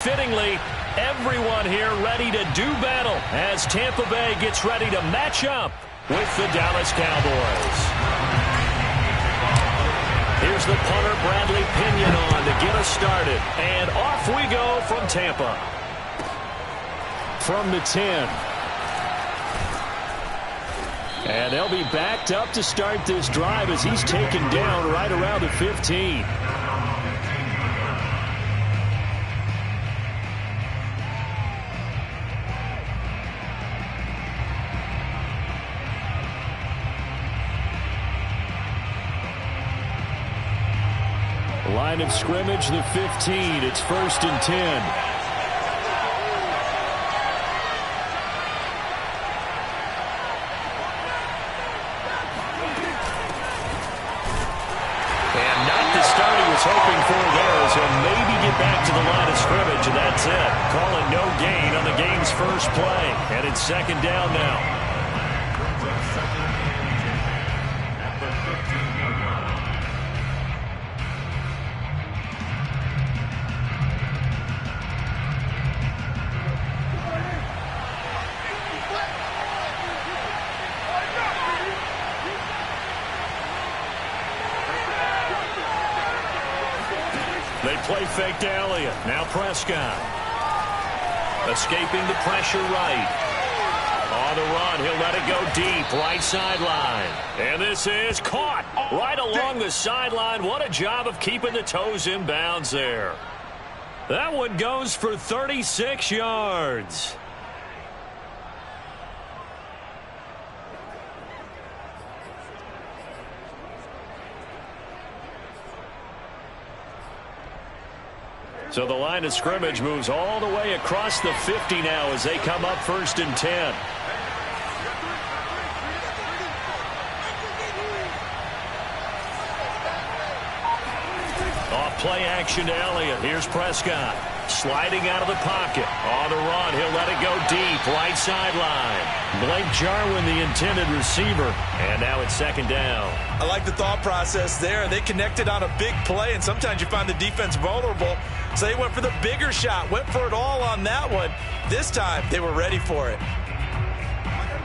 Fittingly, everyone here ready to do battle as Tampa Bay gets ready to match up with the Dallas Cowboys. Here's the punter, Bradley Pinion, on to get us started. And off we go from Tampa. From the 10. And they'll be backed up to start this drive as he's taken down right around the 15. Line of scrimmage, the 15. It's 1st and 10. And not the start he was hoping for there, as he'll maybe get back to the line of scrimmage, and that's it. Calling no gain on the game's first play. And it's 2nd down now. They play fake to Elliott. Now Prescott. Escaping the pressure right. On the run, he'll let it go deep. Right sideline. And this is caught right along the sideline. What a job of keeping the toes in bounds there. That one goes for 36 yards. So the line of scrimmage moves all the way across the 50 now as they come up 1st and 10. Off play action to Elliott. Here's Prescott. Sliding out of the pocket. On the run, he'll let it go deep. Right sideline. Blake Jarwin, the intended receiver. And now it's 2nd down. I like the thought process there. They connected on a big play, and sometimes you find the defense vulnerable. So they went for the bigger shot, went for it all on that one. This time, they were ready for it.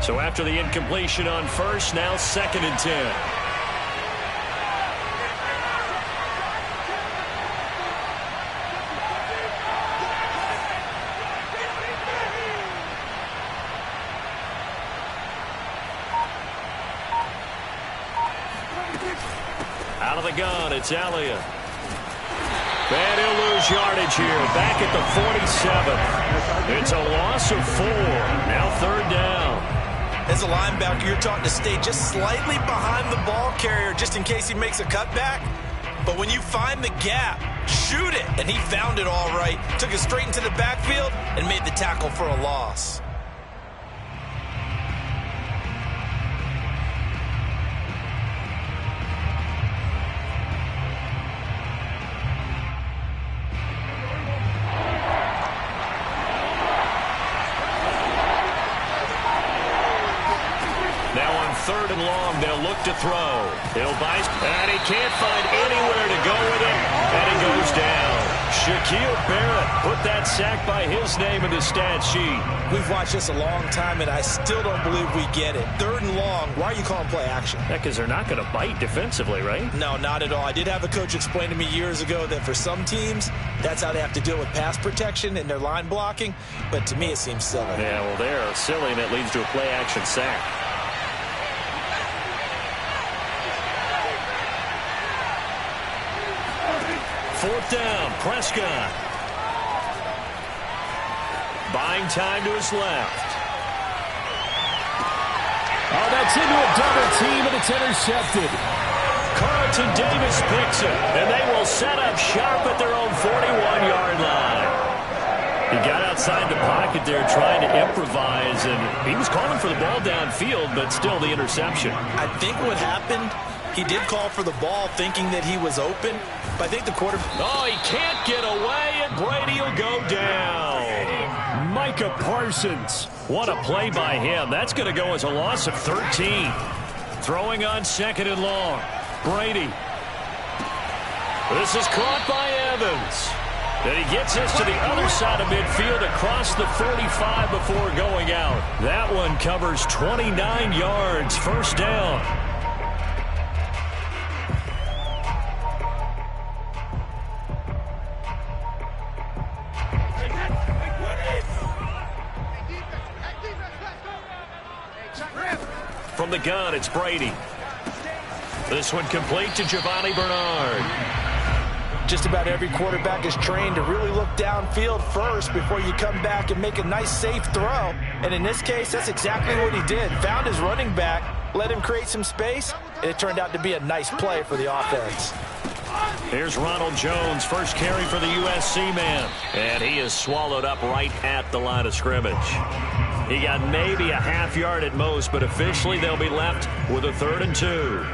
So after the incompletion on 1st, now 2nd and 10. Out of the gun, it's Elliott. And he'll lose yardage here. Back at the 47. It's a loss of 4. Now 3rd down. As a linebacker, you're taught to stay just slightly behind the ball carrier just in case he makes a cutback. But when you find the gap, shoot it. And he found it all right. Took it straight into the backfield and made the tackle for a loss. Now on 3rd and long, they'll look to throw. He'll buy, and he can't find anywhere to go with it, and he goes down. Shaquille Barrett put that sack by his name in the stat sheet. We've watched this a long time, and I still don't believe we get it. 3rd and long, why are you calling play action? Yeah, because they're not going to bite defensively, right? No, not at all. I did have a coach explain to me years ago that for some teams, that's how they have to deal with pass protection and their line blocking. But to me, it seems silly. Yeah, well, they're silly, and it leads to a play action sack. 4th down, Prescott. Buying time to his left. Oh, that's into a double team, and it's intercepted. Carlton Davis picks it, and they will set up shop at their own 41-yard line. He got outside the pocket there trying to improvise, and he was calling for the ball downfield, but still the interception. I think what happened, he did call for the ball thinking that he was open, but I think the quarterback... Oh, he can't get away, and Brady will go down. Micah Parsons. What a play by him. That's going to go as a loss of 13. Throwing on 2nd and long. Brady. This is caught by Evans. And he gets us to the other side of midfield across the 45 before going out. That one covers 29 yards, first down. From the gun, it's Brady. This one complete to Giovanni Bernard. Just about every quarterback is trained to really look downfield first before you come back and make a nice, safe throw. And in this case, that's exactly what he did. Found his running back, let him create some space, and it turned out to be a nice play for the offense. Here's Ronald Jones, first carry for the USC man. And he is swallowed up right at the line of scrimmage. He got maybe a half yard at most, but officially they'll be left with a 3rd and 2.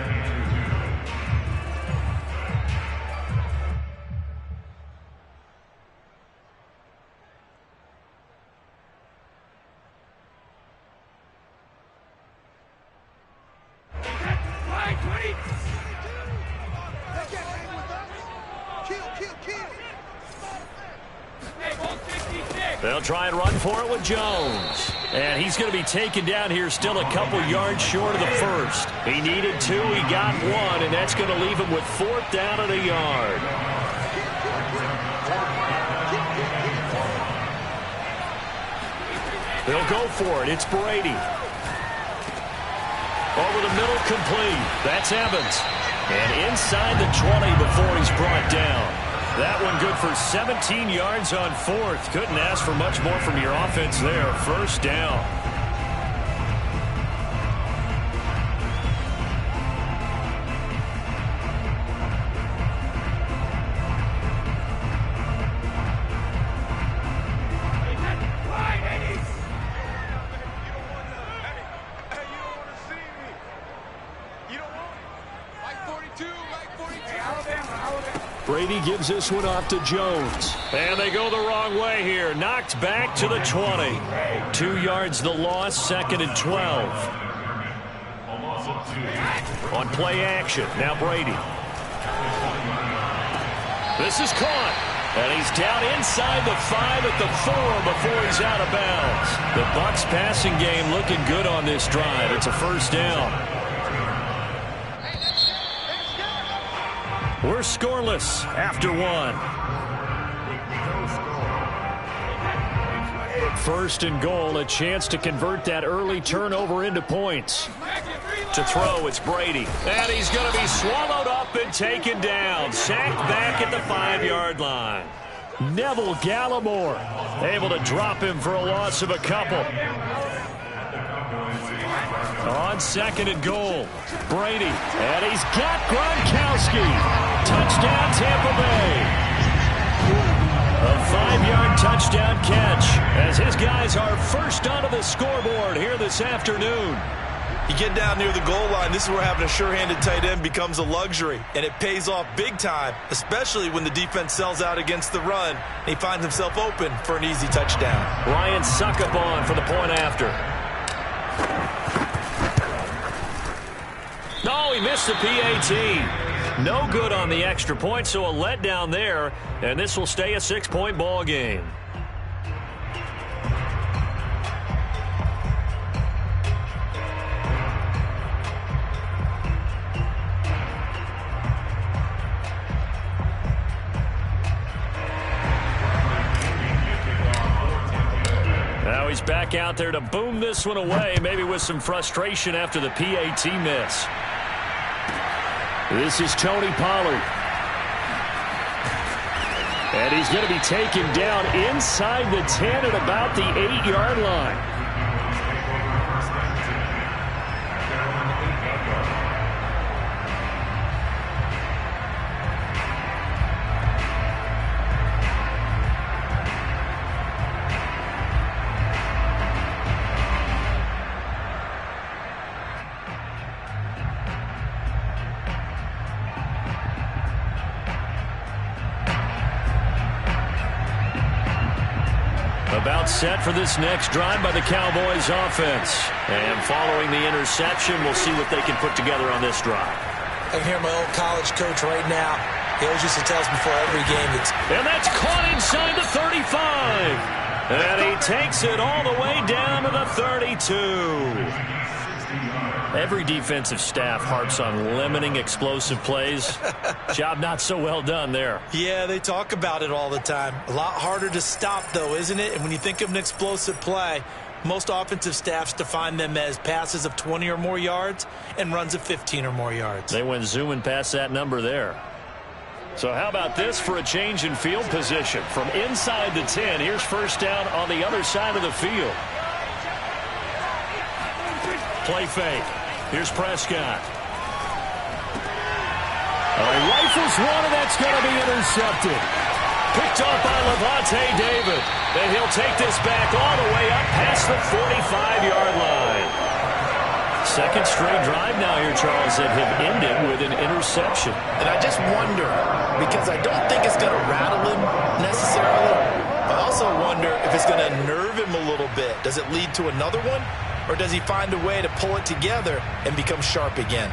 They'll try and run for it with Jones. And he's going to be taken down here still a couple yards short of the first. He needed 2, he got 1, and that's going to leave him with 4th down and a yard. They'll go for it. It's Brady. Over the middle, complete. That's Evans. And inside the 20 before he's brought down. That one good for 17 yards on 4th. Couldn't ask for much more from your offense there. First down. Brady gives this one off to Jones. And they go the wrong way here. Knocked back to the 20. 2 yards the loss, 2nd and 12. On play action, now Brady. This is caught. And he's down inside the 5 at the 4 before he's out of bounds. The Bucs passing game looking good on this drive. It's a first down. We're scoreless after 1. 1st and goal, a chance to convert that early turnover into points. To throw, it's Brady. And he's going to be swallowed up and taken down. Sacked back at the 5-yard line. Neville Gallimore able to drop him for a loss of a couple. On 2nd and goal, Brady. And he's got Gronkowski. Touchdown, Tampa Bay. A 5-yard touchdown catch as his guys are first onto the scoreboard here this afternoon. You get down near the goal line, this is where having a sure-handed tight end becomes a luxury, and it pays off big time, especially when the defense sells out against the run, and he finds himself open for an easy touchdown. Ryan Succop for the point after. No, he missed the PAT. No good on the extra point, so a letdown there, and this will stay a 6-point ball game. Now he's back out there to boom this one away, maybe with some frustration after the PAT miss. This is Tony Pollard. And he's going to be taken down inside the 10 at about the 8-yard line. About set for this next drive by the Cowboys offense. And following the interception, we'll see what they can put together on this drive. I can hear my old college coach right now. He always used to tell us before every game. And that's caught inside the 35. And he takes it all the way down to the 32. Every defensive staff harps on limiting explosive plays. Job not so well done there. Yeah, they talk about it all the time. A lot harder to stop, though, isn't it? And when you think of an explosive play, most offensive staffs define them as passes of 20 or more yards and runs of 15 or more yards. They went zooming past that number there. So how about this for a change in field position? From inside the 10, here's first down on the other side of the field. Play fake. Here's Prescott. Rifles one, and that's going to be intercepted. Picked up by Levante David. And he'll take this back all the way up past the 45-yard line. Second straight drive now here, Charles, that have ended with an interception. And I just wonder, because I don't think it's going to rattle him necessarily. I also wonder if it's going to nerve him a little bit. Does it lead to another one? Or does he find a way to pull it together and become sharp again?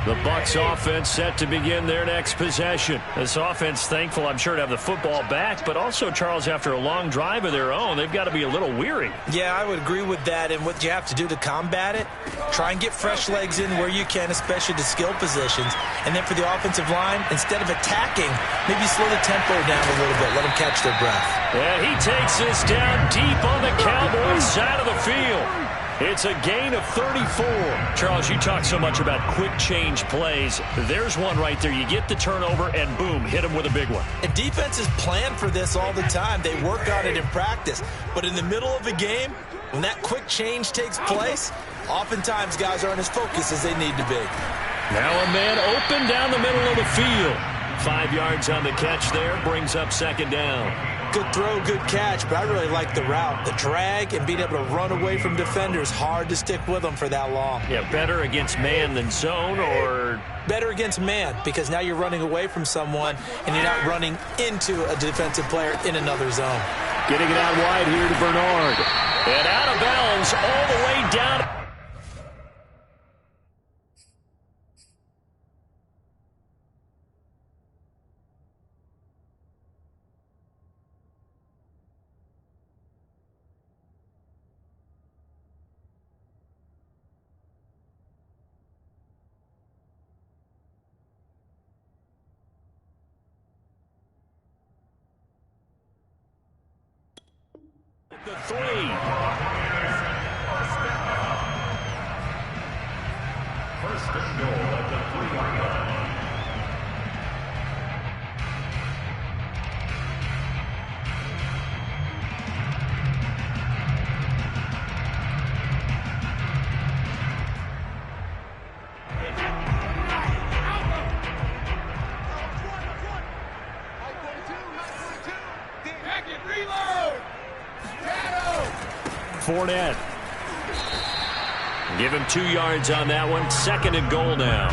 The Bucs offense set to begin their next possession. This offense thankful, I'm sure, to have the football back, but also, Charles, after a long drive of their own, they've got to be a little weary. Yeah, I would agree with that, and what you have to do to combat it, try and get fresh legs in where you can, especially the skill positions, and then for the offensive line, instead of attacking, maybe slow the tempo down a little bit, let them catch their breath. And he takes this down deep on the Cowboys side of the field. It's a gain of 34. Charles, you talk so much about quick change plays. There's one right there. You get the turnover, and boom, hit him with a big one. And defenses plan for this all the time. They work on it in practice. But in the middle of a game, when that quick change takes place, oftentimes guys aren't as focused as they need to be. Now a man open down the middle of the field. 5 yards on the catch there, brings up second down. Good throw, good catch, but I really like the route. The drag and being able to run away from defenders, hard to stick with them for that long. Yeah, better against man than zone, or? Better against man, because now you're running away from someone and you're not running into a defensive player in another zone. Getting it out wide here to Bernard. And out of bounds all the way down. The 3. First and goal at the 3-yard line. Fournette. Give him 2 yards on that one. Second and goal now.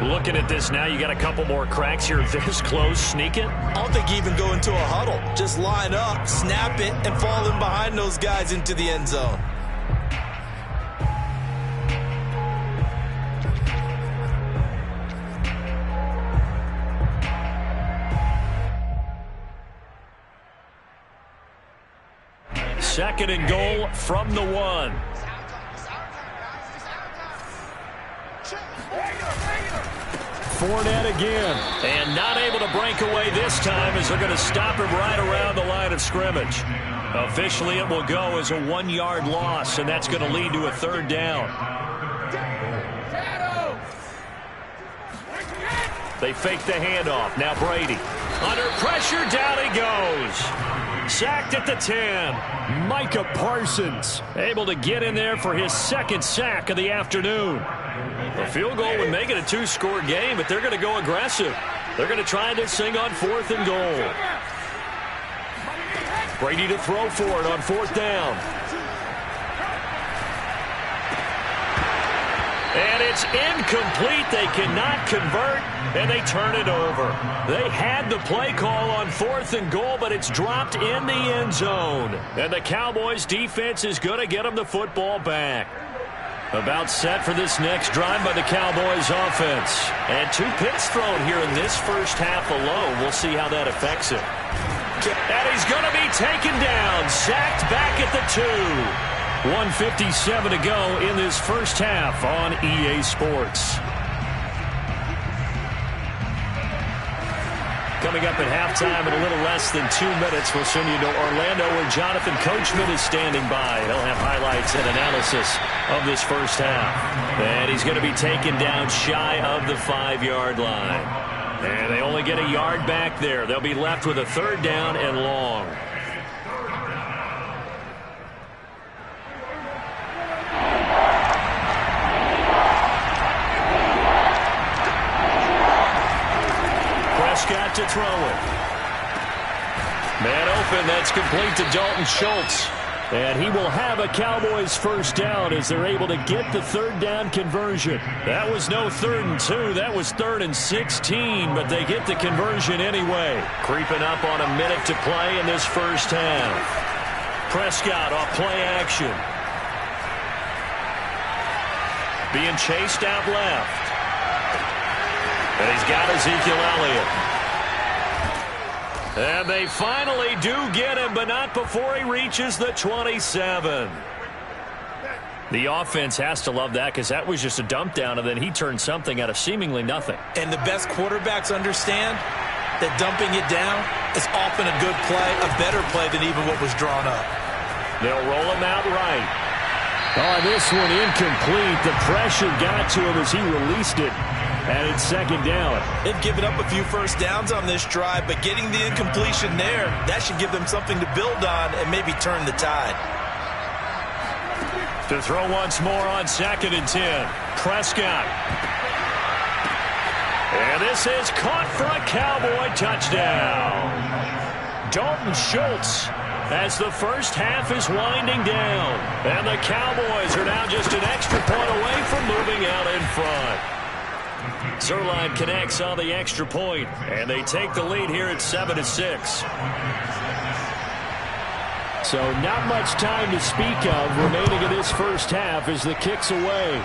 Looking at this now, you got a couple more cracks here. This close, sneak it. I don't think you even go into a huddle. Just line up, snap it, and fall in behind those guys into the end zone. Second and goal from the 1. Fournette again. And not able to break away this time as they're going to stop him right around the line of scrimmage. Officially, it will go as a 1-yard loss, and that's going to lead to a third down. They fake the handoff. Now Brady. Under pressure, down he goes. Sacked at the 10. Micah Parsons. Able to get in there for his second sack of the afternoon. A field goal would make it a 2-score game, but they're going to go aggressive. They're going to try this thing on 4th and goal. Brady to throw for it on 4th down. And it's incomplete. They cannot convert, and they turn it over. They had the play call on 4th and goal, but it's dropped in the end zone. And the Cowboys defense is going to get them the football back. About set for this next drive by the Cowboys offense. And 2 picks thrown here in this first half alone. We'll see how that affects it. And he's going to be taken down. Sacked back at the 2. 1:57 to go in this first half on EA Sports. Coming up at halftime in a little less than 2 minutes, we'll send you to Orlando where Jonathan Coachman is standing by. He'll have highlights and analysis of this first half. And he's going to be taken down shy of the 5-yard line. And they only get a yard back there. They'll be left with a 3rd down and long. Prescott to throw it. Man open, that's complete to Dalton Schultz. And he will have a Cowboys first down as they're able to get the 3rd down conversion. That was no 3rd and 2. That was 3rd and 16, but they get the conversion anyway. Creeping up on a minute to play in this first half. Prescott off play action. Being chased out left. And he's got Ezekiel Elliott. And they finally do get him, but not before he reaches the 27. The offense has to love that because that was just a dump down, and then he turned something out of seemingly nothing. And the best quarterbacks understand that dumping it down is often a good play, a better play than even what was drawn up. They'll roll him out right. Oh, this one incomplete. The pressure got to him as he released it. And it's 2nd down. They've given up a few first downs on this drive, but getting the incompletion there, that should give them something to build on and maybe turn the tide. To throw once more on 2nd and 10. Prescott. And this is caught for a Cowboy touchdown. Dalton Schultz as the first half is winding down. And the Cowboys are now just an extra point away from moving out in front. Zerline connects on the extra point, and they take the lead here at 7-6. So not much time to speak of remaining in this first half as the kick's away.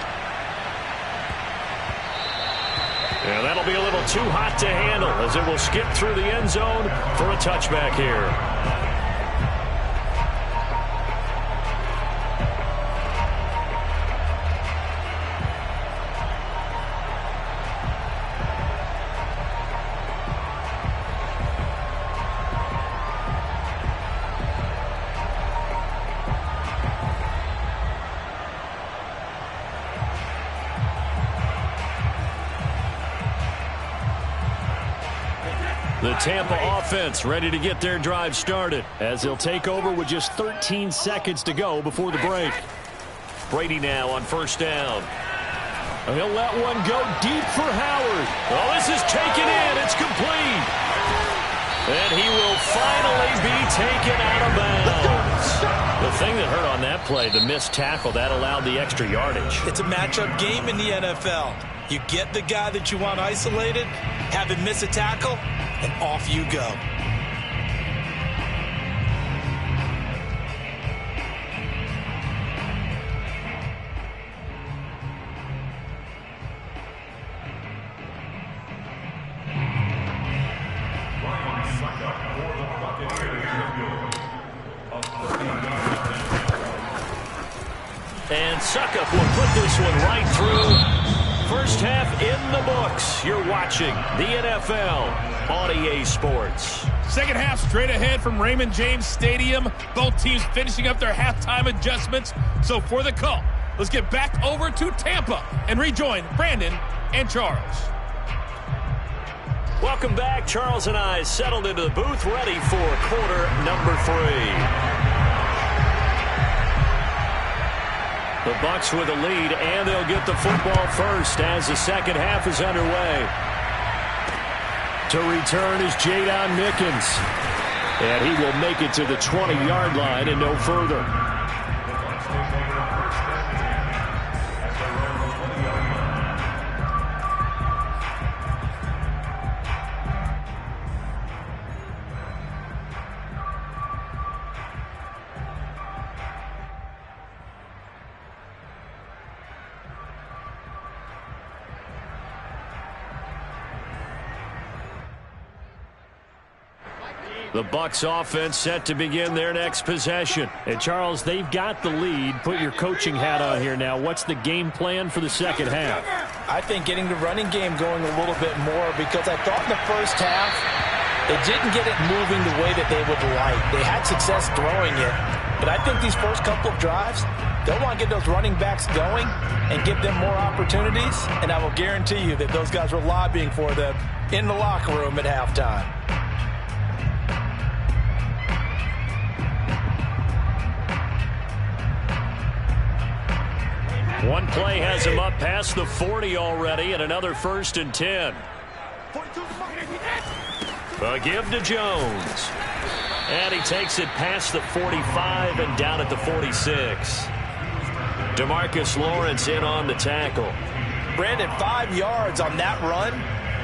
And that'll be a little too hot to handle as it will skip through the end zone for a touchback here. The Tampa offense ready to get their drive started as they'll take over with just 13 seconds to go before the break. Brady now on 1st down. And he'll let one go deep for Howard. Oh, this is taken in. It's complete. And he will finally be taken out of bounds. The thing that hurt on that play, the missed tackle, that allowed the extra yardage. It's a matchup game in the NFL. You get the guy that you want isolated, have him miss a tackle, and off you go. And Suckup will put this one right through. First half in the books. You're watching the NFL on EA Sports. Second half straight ahead from Raymond James Stadium. Both teams finishing up their halftime adjustments. So for the call, let's get back over to Tampa and rejoin Brandon and Charles. Welcome back. Charles and I settled into the booth ready for quarter number 3. The Bucs with a lead, and they'll get the football first as the second half is underway. To return is Jadon Mickens. And he will make it to the 20-yard line and no further. The Bucs offense set to begin their next possession. And, Charles, they've got the lead. Put your coaching hat on here now. What's the game plan for the second half? I think getting the running game going a little bit more, because I thought in the first half they didn't get it moving the way that they would like. They had success throwing it, but I think these first couple of drives, they'll want to get those running backs going and give them more opportunities, and I will guarantee you that those guys were lobbying for them in the locker room at halftime. One play has him up past the 40 already, and another 1st and 10. A give to Jones. And he takes it past the 45 and down at the 46. DeMarcus Lawrence in on the tackle. Brandon, 5 yards on that run.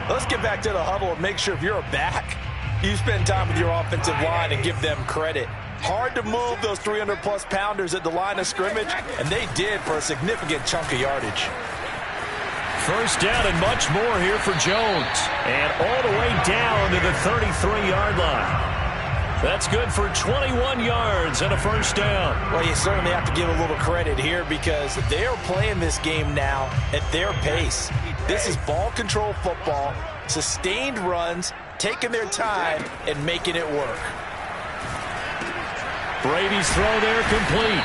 Let's get back to the huddle and make sure if you're a back, you spend time with your offensive line and give them credit. Hard to move those 300-plus pounders at the line of scrimmage, and they did for a significant chunk of yardage. First down and much more here for Jones. And all the way down to the 33-yard line. That's good for 21 yards and a first down. Well, you certainly have to give a little credit here because they are playing this game now at their pace. This is ball control football, sustained runs, taking their time, and making it work. Brady's throw there complete.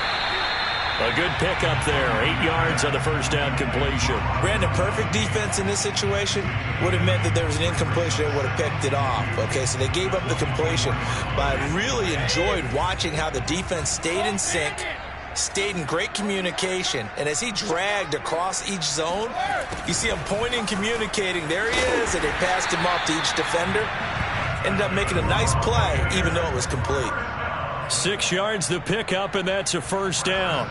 A good pickup there. 8 yards on the first down completion. Brandon, perfect defense in this situation would have meant that there was an incompletion. They would have picked it off. Okay, so they gave up the completion. But I really enjoyed watching how the defense stayed in sync, stayed in great communication. And as he dragged across each zone, you see him pointing, communicating. There he is, and they passed him off to each defender. Ended up making a nice play, even though it was complete. 6 yards the pickup, and that's a first down.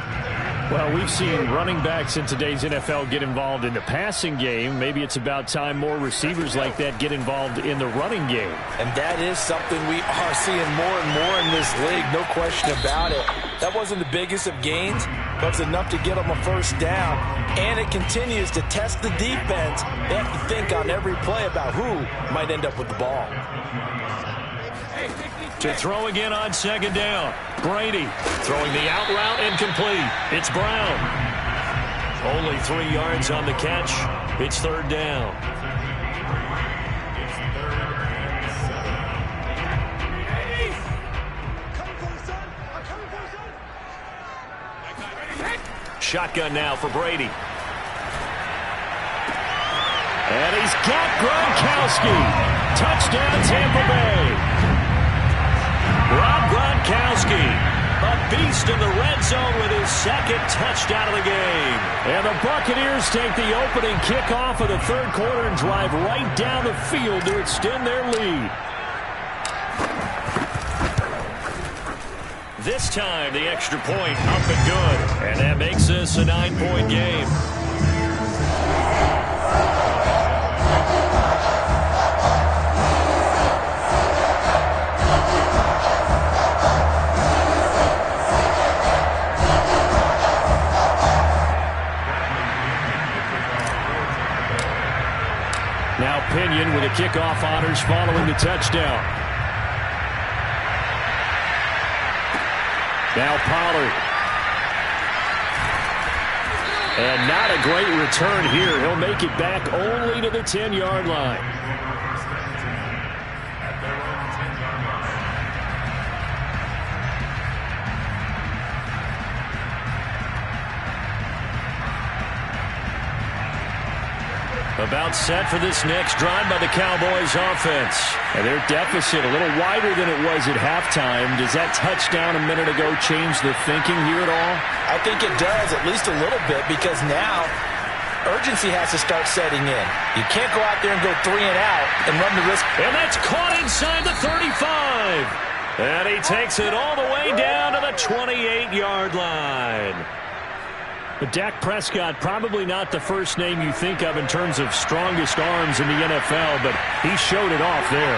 Well, we've seen running backs in today's NFL get involved in the passing game. Maybe it's about time more receivers like that get involved in the running game. And that is something we are seeing more and more in this league, no question about it. That wasn't the biggest of gains, but it's enough to get them a first down. And it continues to test the defense. They have to think on every play about who might end up with the ball. To throw again on second down. Brady throwing the out route incomplete. It's Brown. Only 3 yards on the catch. It's third down. Shotgun now for Brady. And he's got Gronkowski. Touchdown Tampa Bay. Rob Gronkowski, a beast in the red zone with his second touchdown of the game. And the Buccaneers take the opening kickoff of the third quarter and drive right down the field to extend their lead. This time, the extra point up and good. And that makes this a 9-point game. Now Pinion with the kickoff honors following the touchdown. Now Pollard. And not a great return here. He'll make it back only to the 10-yard line. About set for this next drive by the Cowboys offense. And their deficit a little wider than it was at halftime. Does that touchdown a minute ago change the thinking here at all? I think it does, at least a little bit, because now urgency has to start setting in. You can't go out there and go 3 and out and run the risk. And that's caught inside the 35. And he takes it all the way down to the 28-yard line. But Dak Prescott, probably not the first name you think of in terms of strongest arms in the NFL, but he showed it off there.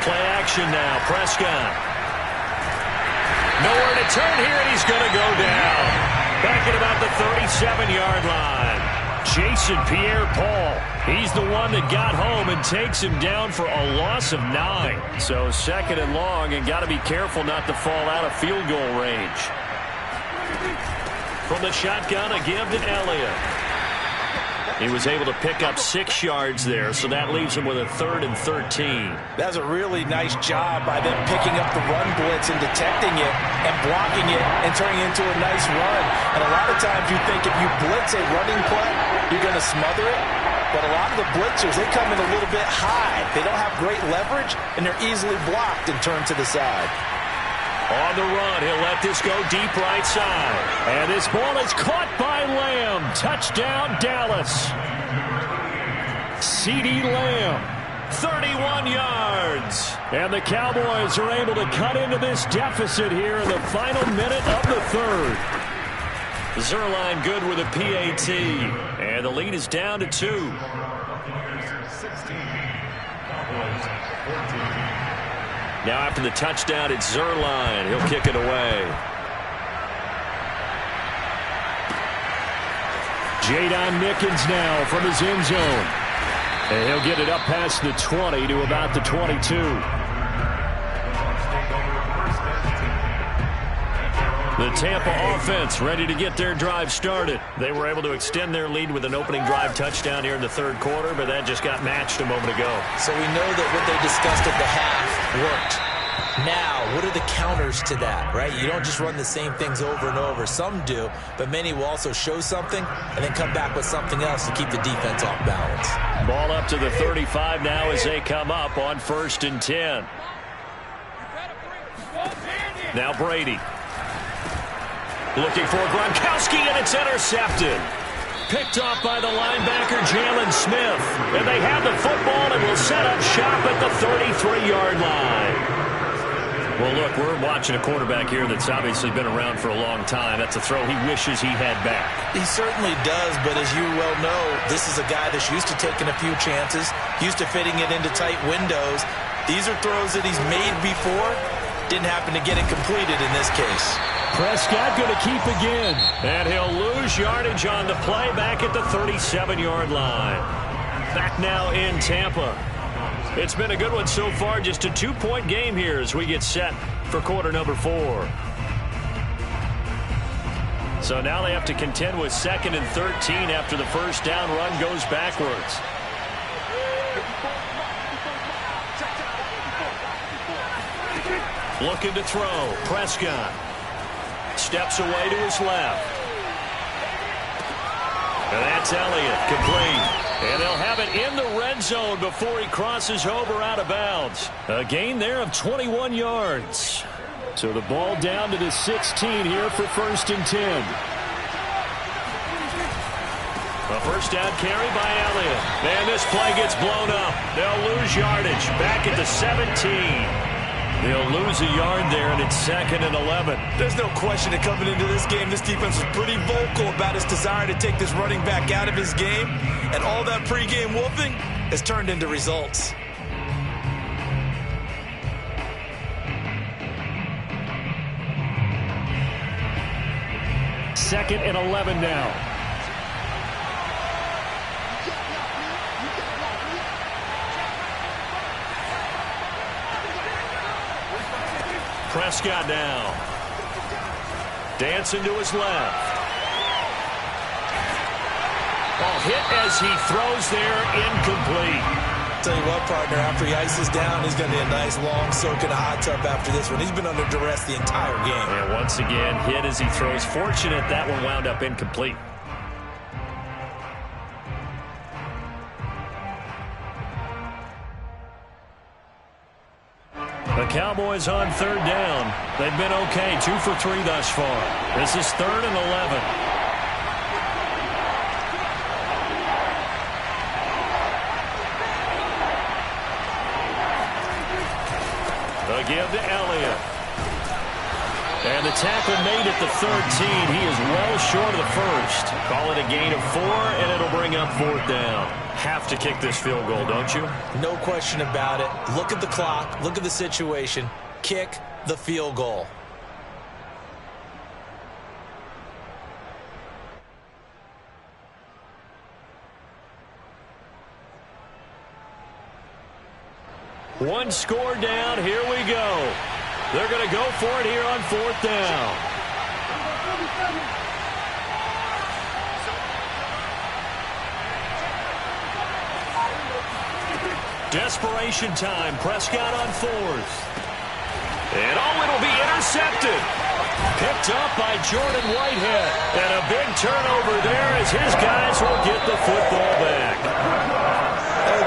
Play action now, Prescott. Nowhere to turn here, and he's going to go down. Back at about the 37-yard line. Jason Pierre-Paul. He's the one that got home and takes him down for a loss of 9. So second and long, and got to be careful not to fall out of field goal range. From the shotgun, a give to Elliott. He was able to pick up 6 yards there, so that leaves him with a 3rd and 13. That's a really nice job by them picking up the run blitz and detecting it and blocking it and turning it into a nice run. And a lot of times you think if you blitz a running play, you're going to smother it. But a lot of the blitzers, they come in a little bit high. They don't have great leverage, and they're easily blocked and turned to the side. On the run, he'll let this go deep right side. And this ball is caught by Lamb. Touchdown, Dallas. CeeDee Lamb, 31 yards. And the Cowboys are able to cut into this deficit here in the final minute of the 3rd. Zerline good with a PAT. And the lead is down to 2. Now after the touchdown, it's Zerline. He'll kick it away. Jadon Mickens now from his end zone. And he'll get it up past the 20 to about the 22. The Tampa offense ready to get their drive started. They were able to extend their lead with an opening drive touchdown here in the 3rd quarter, but that just got matched a moment ago. So we know that what they discussed at the half worked. Now, what are the counters to that, right? You don't just run the same things over and over. Some do, but many will also show something and then come back with something else to keep the defense off balance. Ball up to the 35 now as they come up on 1st and 10. Now Brady. Looking for Gronkowski, and it's intercepted. Picked off by the linebacker, Jalen Smith. And they have the football and will set up shop at the 33-yard line. Well, look, we're watching a quarterback here that's obviously been around for a long time. That's a throw he wishes he had back. He certainly does, but as you well know, this is a guy that's used to taking a few chances, used to fitting it into tight windows. These are throws that he's made before. Didn't happen to get it completed in this case. Prescott going to keep again. And he'll lose yardage on the play back at the 37-yard line. Back now in Tampa. It's been a good one so far. Just a 2-point game here as we get set for quarter number 4. So now they have to contend with 2nd and 13 after the first down run goes backwards. Looking to throw. Prescott steps away to his left. And that's Elliott, complete. And they'll have it in the red zone before he crosses over out of bounds. A gain there of 21 yards. So the ball down to the 16 here for 1st and 10. A first down carry by Elliott. And this play gets blown up. They'll lose yardage back at the 17. They'll lose a yard there, and it's 2nd and 11. There's no question that coming into this game, this defense was pretty vocal about its desire to take this running back out of his game. And all that pregame wolfing has turned into results. Second and 11 now. Prescott now. Dancing to his left. Ball hit as he throws there, incomplete. Tell you what, partner, after he ices down, he's going to be a nice long soak in a hot tub after this one. He's been under duress the entire game. And once again, hit as he throws. Fortunate that one wound up incomplete. The Cowboys on 3rd down. They've been okay, 2 for 3 thus far. This is 3rd and 11. A give to Elliott. And the tackle made at the 13. He is well short of the first. Call it a gain of 4, and it'll bring up 4th down. Have to kick this field goal, don't you? No question about it. Look at the clock. Look at the situation. Kick the field goal. One score down. Here we go. They're going to go for it here on 4th down. Desperation time. Prescott on 4th. And it'll be intercepted. Picked up by Jordan Whitehead. And a big turnover there as his guys will get the football back.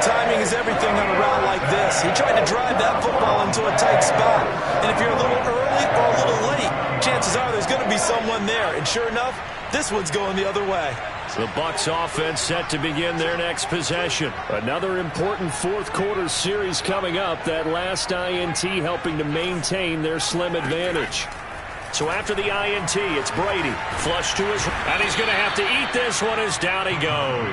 Timing is everything on a route like this. He tried to drive that football into a tight spot. And if you're a little early or a little late, chances are there's going to be someone there. And sure enough, this one's going the other way. The Bucs offense set to begin their next possession. Another important 4th quarter series coming up. That last INT helping to maintain their slim advantage. So after the INT, it's Brady. Flush to his... And he's going to have to eat this one as down he goes.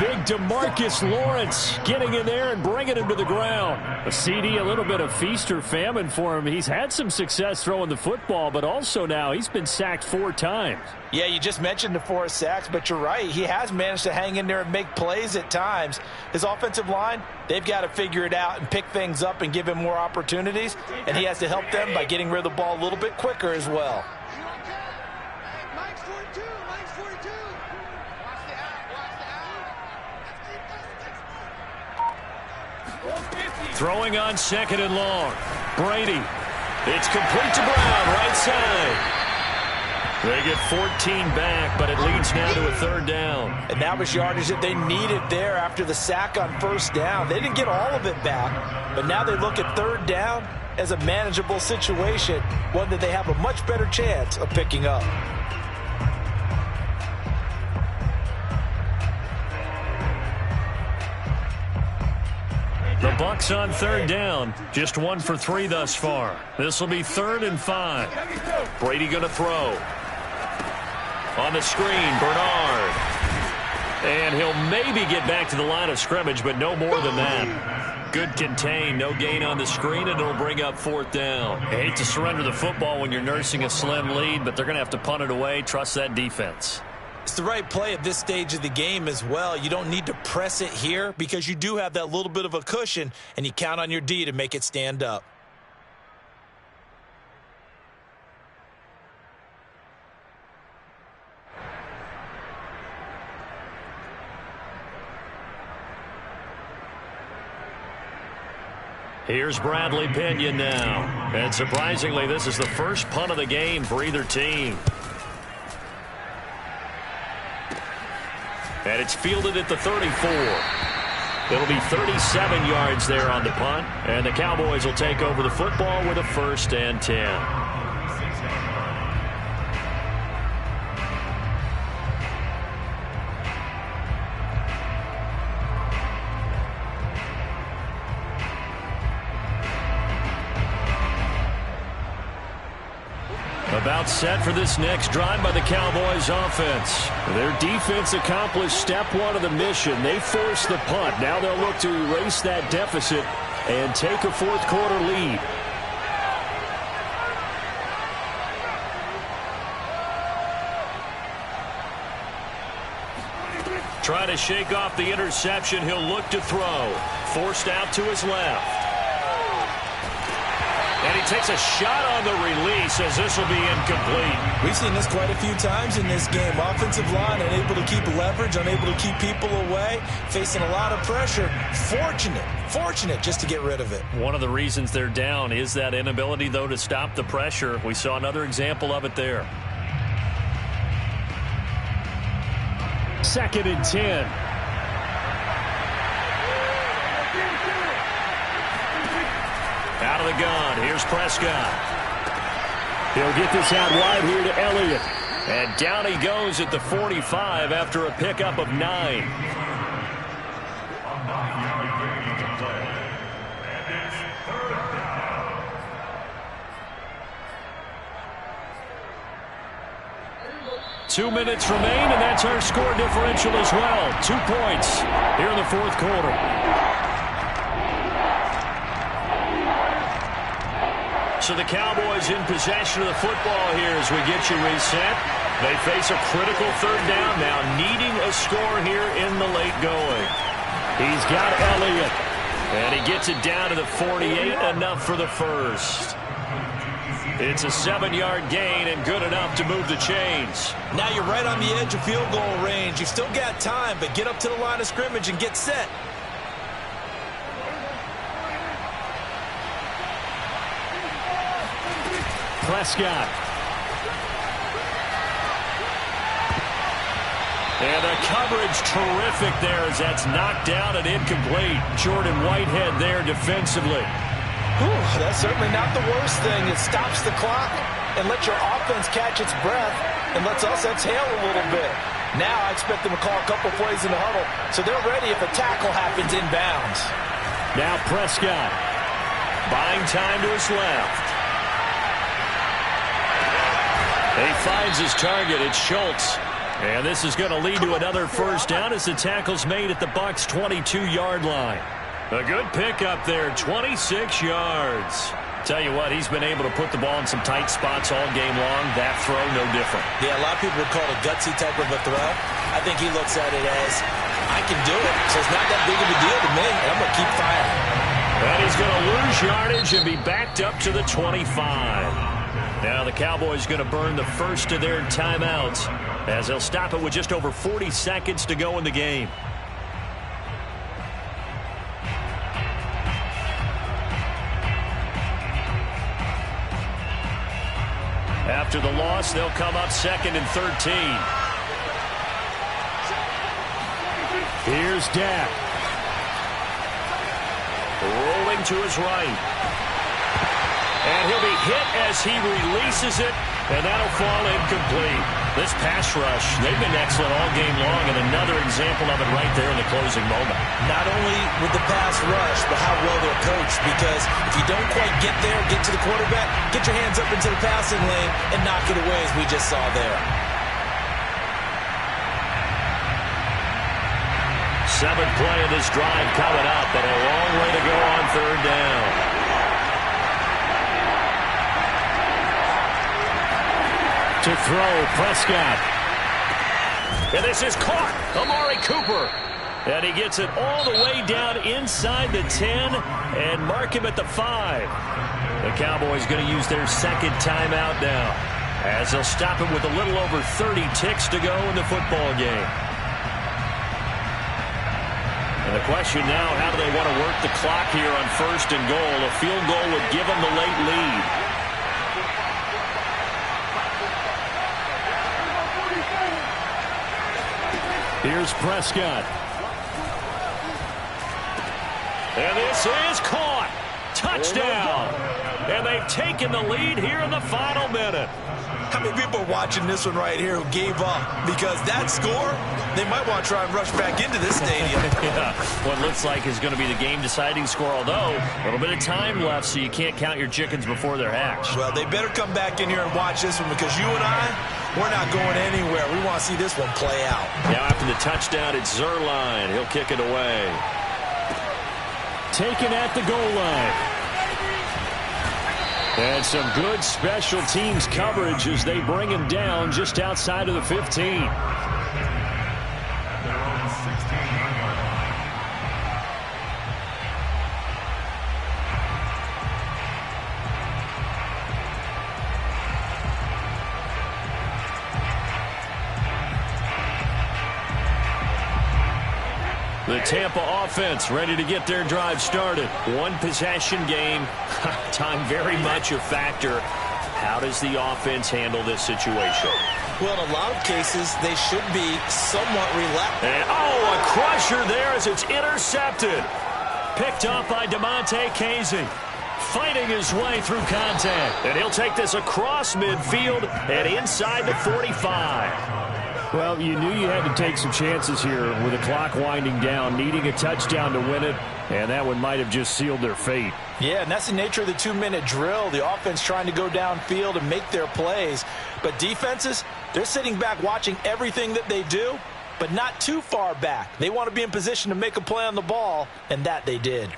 Big DeMarcus Lawrence getting in there and bringing him to the ground. A CD, a little bit of feast or famine for him. He's had some success throwing the football, but also now he's been sacked 4 times. Yeah, you just mentioned the 4 sacks, but you're right. He has managed to hang in there and make plays at times. His offensive line, they've got to figure it out and pick things up and give him more opportunities. And he has to help them by getting rid of the ball a little bit quicker as well. Throwing on 2nd and long. Brady. It's complete to Brown, right side. They get 14 back, but it leads now to a 3rd down. And that was yardage that they needed there after the sack on 1st down. They didn't get all of it back, but now they look at 3rd down as a manageable situation, one that they have a much better chance of picking up. The Bucs on 3rd down, just 1 for 3 thus far. This will be 3rd and 5. Brady going to throw. On the screen, Bernard. And he'll maybe get back to the line of scrimmage, but no more than that. Good contain, no gain on the screen, and it'll bring up 4th down. I hate to surrender the football when you're nursing a slim lead, but they're going to have to punt it away. Trust that defense. It's the right play at this stage of the game as well. You don't need to press it here because you do have that little bit of a cushion, and you count on your D to make it stand up. Here's Bradley Pinion now. And surprisingly, this is the first punt of the game for either team. And it's fielded at the 34. It'll be 37 yards there on the punt. And the Cowboys will take over the football with a 1st and 10. About set for this next drive by the Cowboys offense. Their defense accomplished step 1 of the mission. They forced the punt. Now they'll look to erase that deficit and take a 4th quarter lead. Trying to shake off the interception. He'll look to throw. Forced out to his left. And he takes a shot on the release as this will be incomplete. We've seen this quite a few times in this game. Offensive line unable to keep leverage, unable to keep people away, facing a lot of pressure. Fortunate just to get rid of it. One of the reasons they're down is that inability, though, to stop the pressure. We saw another example of it there. 2nd and 10. Out of the gun, here's Prescott. He'll get this out wide here to Elliott. And down he goes at the 45 after a pickup of 9. Two minutes remain, and that's our score differential as well. 2 points here in the 4th quarter. So the Cowboys in possession of the football here as we get you reset. They face a critical 3rd down now, needing a score here in the late going. He's got Elliott. And he gets it down to the 48, enough for the first. It's a 7-yard gain and good enough to move the chains. Now you're right on the edge of field goal range. You've still got time, but get up to the line of scrimmage and get set. Prescott. And the coverage terrific there as that's knocked down and incomplete. Jordan Whitehead there defensively. Whew, that's certainly not the worst thing. It stops the clock and lets your offense catch its breath and lets us exhale a little bit. Now I expect them to call a couple plays in the huddle so they're ready if a tackle happens inbounds. Now Prescott. Buying time to his left. He finds his target. It's Schultz. And this is going to lead to another first down as the tackle's made at the Bucs' 22-yard line. A good pickup there, 26 yards. Tell you what, he's been able to put the ball in some tight spots all game long. That throw, no different. Yeah, a lot of people would call it a gutsy type of a throw. I think he looks at it as, I can do it, so it's not that big of a deal to me, and I'm going to keep firing. And he's going to lose yardage and be backed up to the 25. Now the Cowboys going to burn the first of their timeouts as they'll stop it with just over 40 seconds to go in the game. After the loss, they'll come up 2nd and 13. Here's Dak. Rolling to his right. And he'll be hit as he releases it, and that'll fall incomplete. This pass rush, they've been excellent all game long, and another example of it right there in the closing moment. Not only with the pass rush, but how well they're coached, because if you don't quite get there, get to the quarterback, get your hands up into the passing lane and knock it away as we just saw there. 7th play of this drive coming up, but a long way to go on 3rd down. To throw, Prescott. And this is caught. Amari Cooper. And he gets it all the way down inside the 10 and mark him at the 5. The Cowboys going to use their 2nd timeout now as they'll stop him with a little over 30 ticks to go in the football game. And the question now, how do they want to work the clock here on 1st and goal? A field goal would give them the late lead. Here's Prescott. And this is caught. Touchdown. And they've taken the lead here in the final minute. How many people are watching this one right here who gave up? Because that score, they might want to try and rush back into this stadium. Yeah, what looks like is going to be the game-deciding score, although a little bit of time left, so you can't count your chickens before they're hatched. Well, they better come back in here and watch this one, because you and I, we're not going anywhere. We want to see this one play out. Now after the touchdown, it's Zerline. He'll kick it away. Taken at the goal line. And some good special teams coverage as they bring him down just outside of the 15. The Tampa offense ready to get their drive started. One possession game. Time very much a factor. How does the offense handle this situation? Well, in a lot of cases, they should be somewhat relaxed. And, oh, a crusher there as it's intercepted. Picked off by DeMonte Casey. Fighting his way through contact. And he'll take this across midfield and inside the 45. Well, you knew you had to take some chances here with the clock winding down, needing a touchdown to win it, and that one might have just sealed their fate. Yeah, and that's the nature of the 2-minute drill. The offense trying to go downfield and make their plays. But defenses, they're sitting back watching everything that they do, but not too far back. They want to be in position to make a play on the ball, and that they did.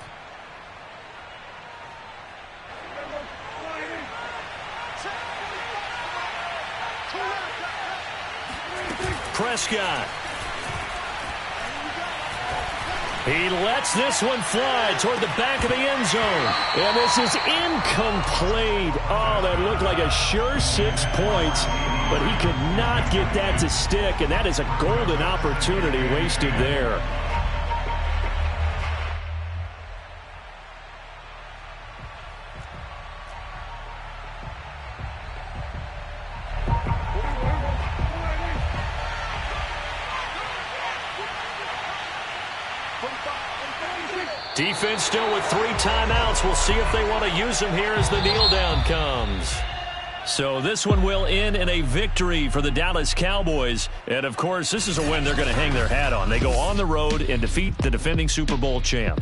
Prescott. He lets this one fly toward the back of the end zone. And this is incomplete. Oh, that looked like a sure 6 points, but he could not get that to stick, and that is a golden opportunity wasted there. Defense still with 3 timeouts. We'll see if they want to use them here as the kneel down comes. So this one will end in a victory for the Dallas Cowboys. And, of course, this is a win they're going to hang their hat on. They go on the road and defeat the defending Super Bowl champs.